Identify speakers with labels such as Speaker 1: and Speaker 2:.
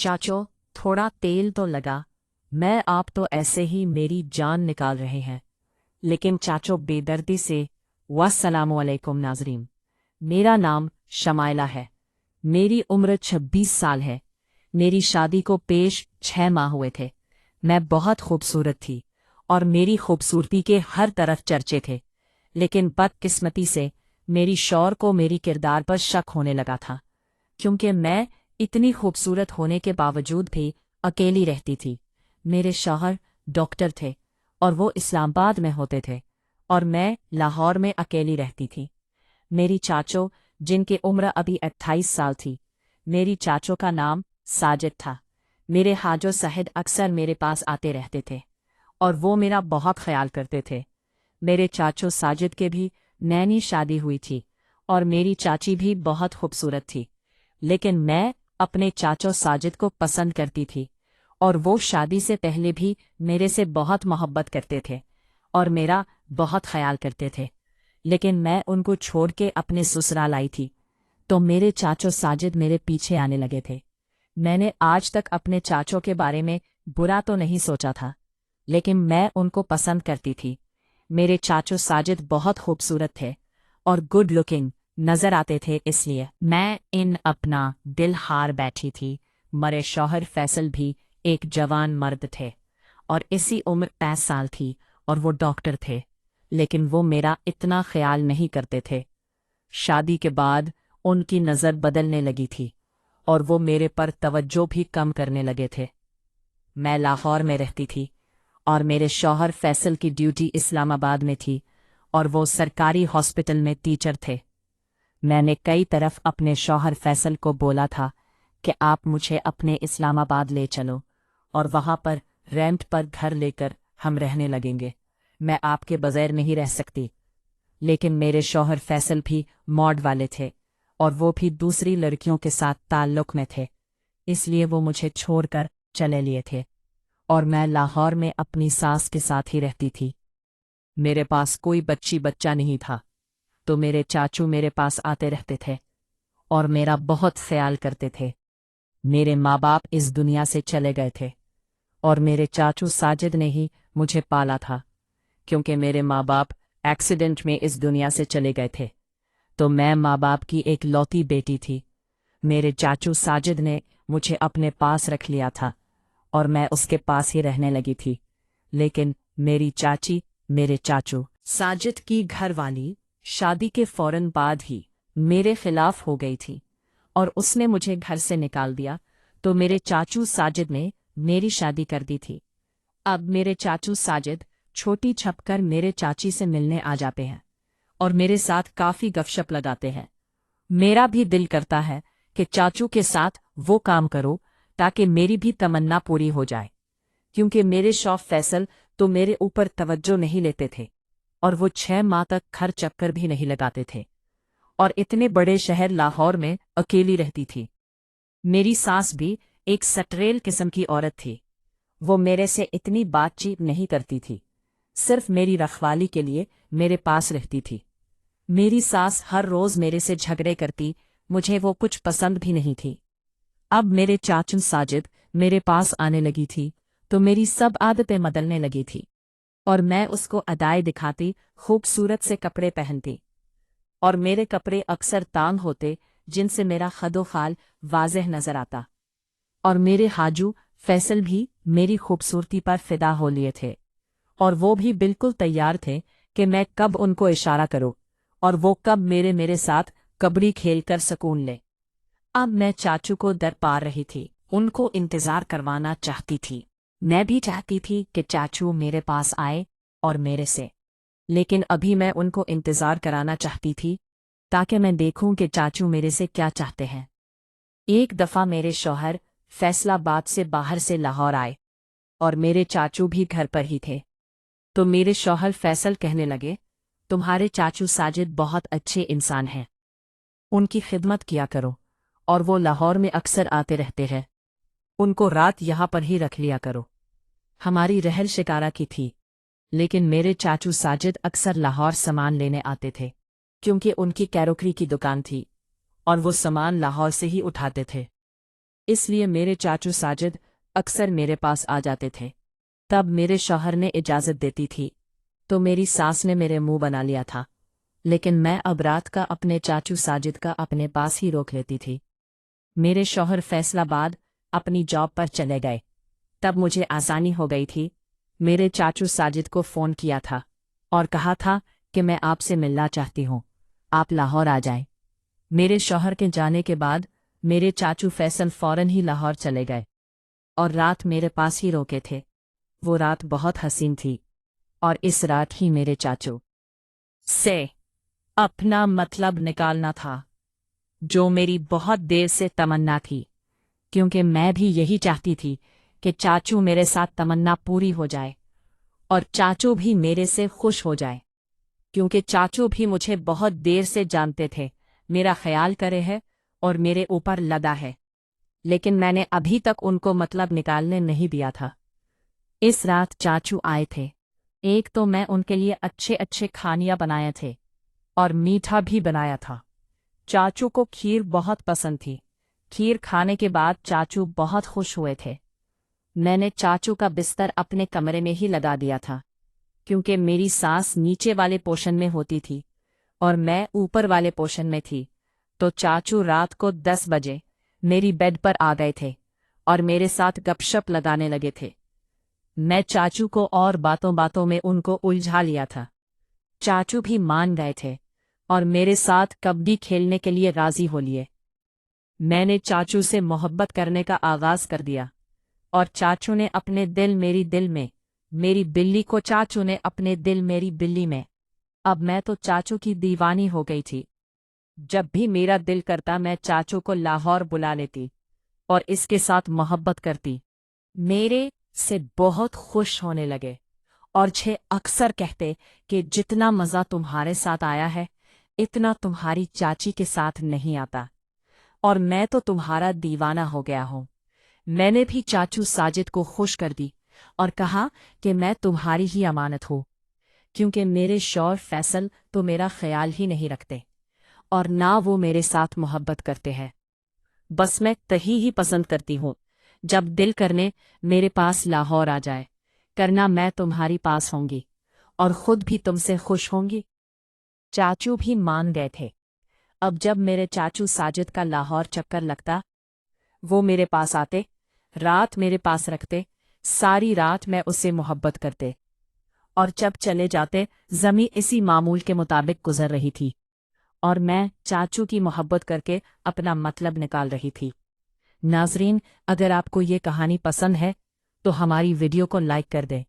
Speaker 1: चाचो, थोड़ा तेल तो लगा। मैं आप तो ऐसे ही मेरी जान निकाल रहे हैं। लेकिन चाचो बेदर्दी से। वस्सलामुअलैकुम नाज़रीन, मेरा नाम शमाइला है। मेरी उम्र 26 साल है। मेरी शादी को पेश 6 माह हुए थे। मैं बहुत खूबसूरत थी और मेरी खूबसूरती के हर तरफ चर्चे थे। लेकिन बदकिस्मती से मेरी शौहर को मेरी किरदार पर शक होने लगा था, क्योंकि मैं इतनी खूबसूरत होने के बावजूद भी अकेली रहती थी। मेरे शौहर डॉक्टर थे और वो इस्लामाबाद में होते थे और मैं लाहौर में अकेली रहती थी। मेरी चाचो, जिनकी उम्र अभी 28 साल थी, मेरी चाचो का नाम साजिद था। मेरे हाजो साहिद अक्सर मेरे पास आते रहते थे और वो मेरा बहुत ख्याल करते थे। मेरे चाचो साजिद के भी नैनी शादी हुई थी और मेरी चाची भी बहुत खूबसूरत थी। लेकिन मैं अपने चाचो साजिद को पसंद करती थी और वो शादी से पहले भी मेरे से बहुत मोहब्बत करते थे और मेरा बहुत ख्याल करते थे। लेकिन मैं उनको छोड़ के अपने ससुराल आई थी तो मेरे चाचो साजिद मेरे पीछे आने लगे थे। मैंने आज तक अपने चाचों के बारे में बुरा तो नहीं सोचा था, लेकिन मैं उनको पसंद करती थी। मेरे चाचो साजिद बहुत खूबसूरत थे और गुड लुकिंग नजर आते थे, इसलिए मैं इन अपना दिल हार बैठी थी। मेरे शौहर फैसल भी एक जवान मर्द थे और इसी उम्र 5 साल थी और वो डॉक्टर थे, लेकिन वो मेरा इतना ख्याल नहीं करते थे। शादी के बाद उनकी नज़र बदलने लगी थी और वो मेरे पर तवज्जो भी कम करने लगे थे। मैं लाहौर में रहती थी और मेरे शौहर फैसल की ड्यूटी इस्लामाबाद में थी और वो सरकारी हॉस्पिटल में टीचर थे। मैंने कई तरफ अपने शौहर फैसल को बोला था कि आप मुझे अपने इस्लामाबाद ले चलो और वहाँ पर रेंट पर घर लेकर हम रहने लगेंगे। मैं आपके बगैर नहीं रह सकती। लेकिन मेरे शौहर फैसल भी मॉड वाले थे और वो भी दूसरी लड़कियों के साथ ताल्लुक में थे, इसलिए वो मुझे छोड़कर चले लिए थे और मैं लाहौर में अपनी सास के साथ ही रहती थी। मेरे पास कोई बच्चा नहीं था, तो मेरे चाचू मेरे पास आते रहते थे और मेरा बहुत ख्याल करते थे। मेरे माँ बाप इस दुनिया से चले गए थे और मेरे चाचू साजिद ने ही मुझे पाला था, क्योंकि मेरे माँ बाप एक्सीडेंट में इस दुनिया से चले गए थे, तो मैं माँ बाप की एक लौती बेटी थी। मेरे चाचू साजिद ने मुझे अपने पास रख लिया था और मैं उसके पास ही रहने लगी थी। लेकिन मेरी चाची मेरे चाचू साजिद की घरवाली शादी के फौरन बाद ही मेरे खिलाफ हो गई थी और उसने मुझे घर से निकाल दिया, तो मेरे चाचू साजिद ने मेरी शादी कर दी थी। अब मेरे चाचू साजिद छोटी छपकर मेरे चाची से मिलने आ जाते हैं और मेरे साथ काफी गपशप लगाते हैं। मेरा भी दिल करता है कि चाचू के साथ वो काम करो ताकि मेरी भी तमन्ना पूरी हो जाए, क्योंकि मेरे शौहर फैसल तो मेरे ऊपर तवज्जो नहीं लेते थे और वो 6 माह तक घर चक्कर भी नहीं लगाते थे और इतने बड़े शहर लाहौर में अकेली रहती थी। मेरी सास भी एक सटरेल किस्म की औरत थी। वो मेरे से इतनी बातचीत नहीं करती थी, सिर्फ मेरी रखवाली के लिए मेरे पास रहती थी। मेरी सास हर रोज मेरे से झगड़े करती, मुझे वो कुछ पसंद भी नहीं थी। अब मेरे चाचू साजिद मेरे पास आने लगी थी तो मेरी सब आदतें बदलने लगी थी और मैं उसको अदाएं दिखाती, खूबसूरत से कपड़े पहनती और मेरे कपड़े अक्सर तांग होते जिनसे मेरा खदोखाल वाज़ेह नजर आता। और मेरे हाजू फैसल भी मेरी खूबसूरती पर फिदा हो लिए थे और वो भी बिल्कुल तैयार थे कि मैं कब उनको इशारा करूं और वो कब मेरे साथ कबड्डी खेल कर सुकून ले। अब मैं चाचू को दर पा रही थी, उनको इंतजार करवाना चाहती थी। मैं भी चाहती थी कि चाचू मेरे पास आए और मेरे से, लेकिन अभी मैं उनको इंतजार कराना चाहती थी ताकि मैं देखूं कि चाचू मेरे से क्या चाहते हैं। एक दफ़ा मेरे शौहर फैसलाबाद से बाहर से लाहौर आए और मेरे चाचू भी घर पर ही थे, तो मेरे शौहर फैसल कहने लगे, तुम्हारे चाचू साजिद बहुत अच्छे इंसान हैं, उनकी खिदमत किया करो और वो लाहौर में अक्सर आते रहते हैं, उनको रात यहाँ पर ही रख लिया करो। हमारी रहल शिकारा की थी, लेकिन मेरे चाचू साजिद अक्सर लाहौर सामान लेने आते थे, क्योंकि उनकी कैरोकरी की दुकान थी और वो सामान लाहौर से ही उठाते थे। اس لیے میرے چاچو ساجد اکثر میرے پاس آ جاتے تھے۔ تب میرے شوہر نے اجازت دیتی تھی تو میری ساس نے میرے منہ بنا لیا تھا، لیکن میں اب رات کا اپنے چاچو ساجد کا اپنے پاس ہی روک لیتی تھی۔ میرے شوہر فیصل آباد اپنی جاب پر چلے گئے، تب مجھے آسانی ہو گئی تھی۔ میرے چاچو ساجد کو فون کیا تھا اور کہا تھا کہ میں آپ سے ملنا چاہتی ہوں، آپ لاہور آ جائیں۔ میرے شوہر کے جانے کے بعد میرے چاچو فیصل فوراً ہی لاہور چلے گئے اور رات میرے پاس ہی روکے تھے۔ وہ رات بہت حسین تھی اور اس رات ہی میرے چاچو سے اپنا مطلب نکالنا تھا، جو میری بہت دیر سے تمنا تھی، کیونکہ میں بھی یہی چاہتی تھی کہ چاچو میرے ساتھ تمنا پوری ہو جائے اور چاچو بھی میرے سے خوش ہو جائے، کیونکہ چاچو بھی مجھے بہت دیر سے جانتے تھے، میرا خیال کرے ہے اور میرے اوپر لدا ہے، لیکن میں نے ابھی تک ان کو مطلب نکالنے نہیں دیا تھا۔ اس رات چاچو آئے تھے۔ ایک تو میں ان کے لیے اچھے اچھے کھانیاں بنائے تھے اور میٹھا بھی بنایا تھا۔ چاچو کو کھیر بہت پسند تھی۔ کھیر کھانے کے بعد چاچو بہت خوش ہوئے تھے۔ میں نے چاچو کا بستر اپنے کمرے میں ہی لگا دیا تھا، کیونکہ میری سانس نیچے والے پورشن میں ہوتی تھی اور میں اوپر والے پورشن میں تھی، تو چاچو رات کو 10 بجے میری بیڈ پر آ گئے تھے اور میرے ساتھ گپ شپ لگانے لگے تھے۔ میں چاچو کو اور باتوں باتوں میں ان کو الجھا لیا تھا۔ چاچو بھی مان گئے تھے اور میرے ساتھ کبڈی کھیلنے کے لیے راضی ہو لیے۔ میں نے چاچو سے محبت کرنے کا آغاز کر دیا اور چاچو نے اپنے دل میری دل میں، میری بلی کو چاچو نے اپنے دل میری بلی میں۔ اب میں تو چاچو کی دیوانی ہو گئی تھی۔ جب بھی میرا دل کرتا میں چاچو کو لاہور بلا لیتی اور اس کے ساتھ محبت کرتی۔ میرے سے بہت خوش ہونے لگے اور اکثر کہتے کہ جتنا مزہ تمہارے ساتھ آیا ہے اتنا تمہاری چاچی کے ساتھ نہیں آتا، اور میں تو تمہارا دیوانہ ہو گیا ہوں۔ میں نے بھی چاچو ساجد کو خوش کر دی اور کہا کہ میں تمہاری ہی امانت ہوں، کیونکہ میرے شوہر فیصل تو میرا خیال ہی نہیں رکھتے اور نہ وہ میرے ساتھ محبت کرتے ہیں۔ بس میں تہی ہی پسند کرتی ہوں، جب دل کرنے میرے پاس لاہور آ جائے، کرنا میں تمہاری پاس ہوں گی اور خود بھی تم سے خوش ہوں گی۔ چاچو بھی مان گئے تھے۔ اب جب میرے چاچو ساجد کا لاہور چکر لگتا، وہ میرے پاس آتے، رات میرے پاس رکھتے، ساری رات میں اسے محبت کرتے، اور جب چلے جاتے زمیں اسی معمول کے مطابق گزر رہی تھی اور میں چاچو کی محبت کر کے اپنا مطلب نکال رہی تھی۔ ناظرین، اگر آپ کو یہ کہانی پسند ہے تو ہماری ویڈیو کو لائک کر دیں۔